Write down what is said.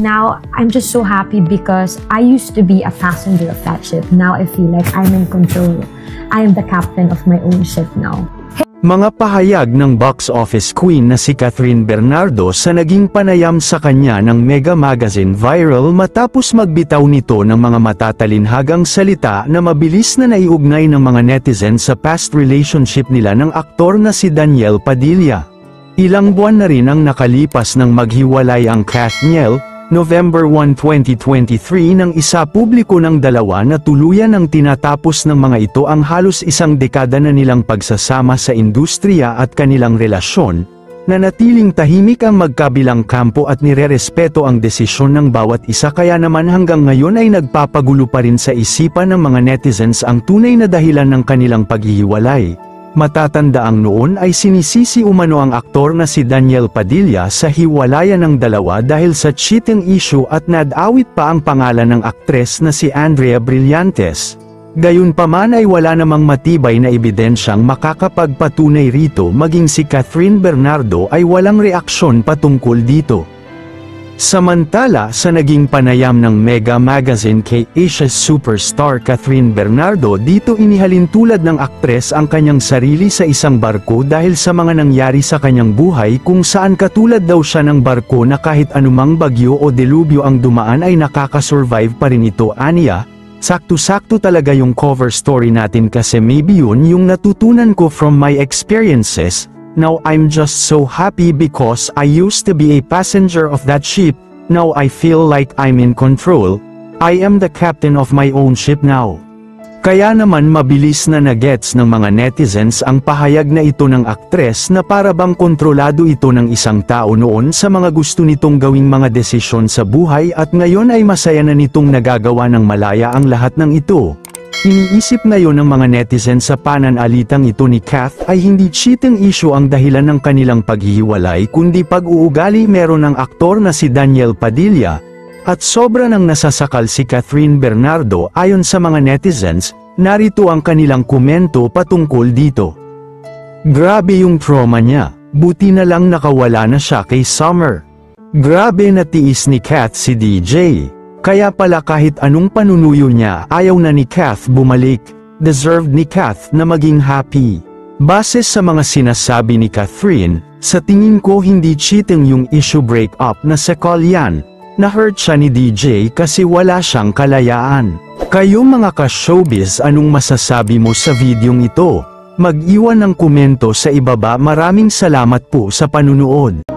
now I'm just so happy because I used to be a passenger of that ship. Now I feel like I'm in control. I am the captain of my own ship now. Mga pahayag ng box office queen na si Catherine Bernardo sa naging panayam sa kanya ng Mega Magazine viral matapos magbitaw nito ng mga matatalinhagang salita na mabilis na naiugnay ng mga netizens sa past relationship nila ng aktor na si Daniel Padilla. Ilang buwan na rin ang nakalipas nang maghiwalay ang Kathniel, November 1, 2023 nang isapubliko ng dalawa na tuluyan ng tinatapos ng mga ito ang halos isang dekada na nilang pagsasama sa industriya at kanilang relasyon, na natiling tahimik ang magkabilang kampo at nirerespeto ang desisyon ng bawat isa kaya naman hanggang ngayon ay nagpapagulo pa rin sa isipan ng mga netizens ang tunay na dahilan ng kanilang paghihiwalay. Matatandaang noon ay sinisisi umano ang aktor na si Daniel Padilla sa hiwalayan ng dalawa dahil sa cheating issue at nadawit pa ang pangalan ng aktres na si Andrea Brillantes. Gayunpaman ay wala namang matibay na ebidensyang makakapagpatunay rito maging si Catherine Bernardo ay walang reaksyon patungkol dito. Samantala sa naging panayam ng Mega Magazine kay Asia's superstar Catherine Bernardo dito inihalin tulad ng aktres ang kanyang sarili sa isang barko dahil sa mga nangyari sa kanyang buhay kung saan katulad daw siya ng barko na kahit anumang bagyo o delubyo ang dumaan ay nakakasurvive pa rin ito aniya. Sakto-sakto talaga yung cover story natin kasi maybe yun yung natutunan ko from my experiences. Now I'm just so happy because I used to be a passenger of that ship, now I feel like I'm in control. I am the captain of my own ship now. Kaya naman mabilis na nagets ng mga netizens ang pahayag na ito ng aktres na para bang kontrolado ito ng isang tao noon sa mga gusto nitong gawing mga desisyon sa buhay at ngayon ay masaya na nitong nagagawa ng malaya ang lahat ng ito. Iniisip ngayon ng mga netizens sa pananalitang ito ni Kath ay hindi cheating issue ang dahilan ng kanilang paghihiwalay kundi pag-uugali meron ng aktor na si Daniel Padilla, at sobra nang nasasakal si Catherine Bernardo ayon sa mga netizens, narito ang kanilang komento patungkol dito. Grabe yung trauma niya, buti na lang nakawala na siya kay Summer. Grabe na tiis ni Kath si DJ. Kaya pala kahit anong panunuyo niya ayaw na ni Kath bumalik, deserved ni Kath na maging happy. Base sa mga sinasabi ni Catherine, sa tingin ko hindi cheating yung issue breakup na sa call yan, na-hurt siya ni DJ kasi wala siyang kalayaan. Kayo mga ka-showbiz anong masasabi mo sa videong ito? Mag-iwan ng komento sa ibaba. Maraming salamat po sa panunood.